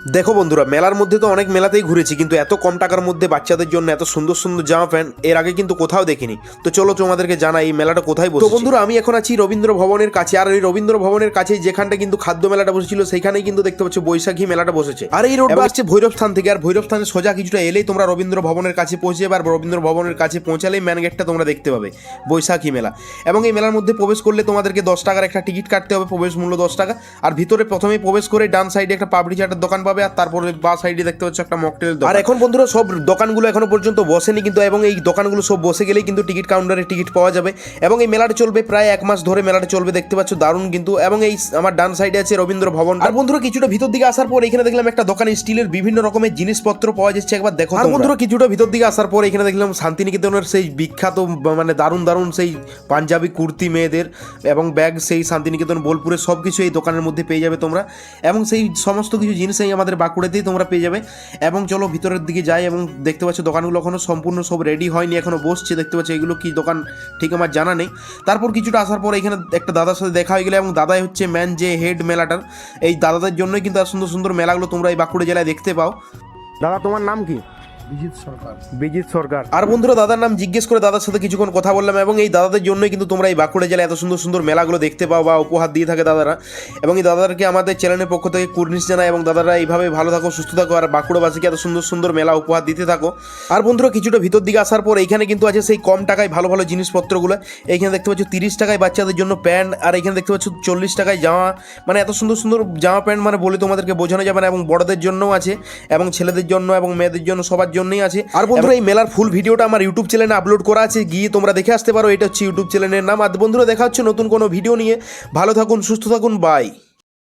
দেখো বন্ধুরা, মেলার মধ্যে তো অনেক মেলাতেই ঘুরেছি, কিন্তু এত কম টাকার মধ্যে বাচ্চাদের জন্য এত সুন্দর সুন্দর জামা প্যান্ট এর আগে কিন্তু কোথাও দেখিনি। তো চলো তোমাদেরকে জানাই এই মেলাটা কোথায় বসে। তো বন্ধুরা, আমি এখন আছি রবীন্দ্র ভবনের কাছে, আর এই রবীন্দ্র ভবনের কাছেই যেখানটা কিন্তু খাদ্য মেলাটা বসেছিল সেইখানেই কিন্তু দেখতে পাচ্ছ বৈশাখী মেলাটা বসেছে। আর এই রোডটা আসছে ভৈরব স্থান থেকে, আর ভৈরব স্থানে সোজা কিছুটা এলেই তোমরা রবীন্দ্র ভবনের কাছে পৌঁছে যাবে। আর রবীন্দ্র ভবনের কাছে পৌঁছালেই ম্যান গেটটা তোমরা দেখতে পাবে বৈশাখী মেলা। এবং এই মেলার মধ্যে প্রবেশ করলে তোমাদেরকে 10 টাকার একটা টিকিট কাটতে হবে, প্রবেশ মূল্য 10 টাকা। আর ভিতরে প্রথমেই প্রবেশ করে ডান সাইডে একটা পাপড়ি চাটের দোকান পাবে, আর তারপরে সাইডে দেখতে পাচ্ছ একটা মকটেল দোকান। আর এখন বন্ধুরা সব দোকানগুলো এখনো পর্যন্ত বসেনি কিন্তু, এবং এই দোকানগুলো সব বসে গেলেই কিন্তু টিকিট কাউন্টারে টিকিট পাওয়া যাবে। এবং এই মেলাটা চলবে প্রায় 1 মাস ধরে মেলাটা চলবে, দেখতে পাচ্ছ দারুণ কিন্তু। এবং এই আমার ডান সাইডে আছে রবীন্দ্র ভবন। আর বন্ধুরা কিছুটা ভিতর দিকে আসার পর এখানে দেখলাম একটা দোকানে স্টিলের বিভিন্ন রকমের জিনিসপত্র পাওয়া যাচ্ছে, একবার দেখো। আর বন্ধুরা কিছুটা ভিতর দিকে আসার পর এখানে দেখলাম শান্তিনিকেতনের সেই বিখ্যাত মানে দারুণ দারুণ সেই পাঞ্জাবি কুর্তি মেয়েদের এবং ব্যাগ, সেই শান্তিনিকেতন বোলপুরের সব কিছু এই দোকানের মধ্যে পেয়ে যাবে তোমরা। এবং সেই সমস্ত কিছু জিনিস এই আমাদের বাঁকুড়াতেই তোমরা পেয়ে যাবে। এবং চলো ভিতরের দিকে যাই, এবং দেখতে পাচ্ছ দোকানগুলো এখনো সম্পূর্ণ সব রেডি হয়নি, এখনো বসছে। দেখতে পাচ্ছ এগুলো কি দোকান ঠিক আমার জানা নেই। তারপর কিছুটা আসার পর এখানে একটা দাদার সাথে দেখা হয়ে গেলে, এবং দাদাই হচ্ছে ম্যান যে হেড মেলাটার। এই দাদাদের জন্যই কিন্তু আর সুন্দর সুন্দর মেলাগুলো তোমরা এই বাঁকুড়া জেলায় দেখতে পাও। দাদা, তোমার নাম কি? বিজিত সরকার। আর বন্ধুরা দাদার নাম জিজ্ঞেস করে দাদার সাথে কিছুক্ষণ কথা বললাম, এবং এই দাদাদের জন্যই কিন্তু তোমরা এই বাঁকুড়া জেলায় এত সুন্দর সুন্দর মেলাগুলো দেখতে পাও বা উপহার দিয়ে থাকে দাদারা। এবং এই দাদাদেরকে আমাদের চ্যানেলের পক্ষ থেকে কুর্নিশ জানাই, এবং দাদারা এইভাবে ভালো থাকো, সুস্থ থাকো, আর বাঁকুড়াবাসীকে এত সুন্দর সুন্দর মেলা উপহার দিতে থাকো। আর বন্ধুরা কিছুটা ভিতর দিকে আসার পর এইখানে কিন্তু আছে সেই কম টাকায় ভালো ভালো জিনিসপত্রগুলো। এইখানে দেখতে পাচ্ছ 30 টাকায় বাচ্চাদের জন্য প্যান্ট, আর এখানে দেখতে পাচ্ছ 40 টাকায় জামা। মানে এত সুন্দর সুন্দর জামা প্যান্ট মানে বলে তোমাদেরকে বোঝানো যাবে না। এবং বড়দের জন্যও আছে, এবং ছেলেদের জন্য এবং মেয়েদের জন্য সবার জন্যই আছে। আর বন্ধুরা এই মেলার ফুল ভিডিওটা আমার ইউটিউব চ্যানেলে আপলোড করা আছে, গিয়ে তোমরা দেখে আসতে পারো। এটা হচ্ছে ইউটিউব চ্যানেলের নাম। আর বন্ধুরা দেখা হচ্ছে নতুন কোনো ভিডিও নিয়ে। ভালো থাকুন, সুস্থ থাকুন, বাই।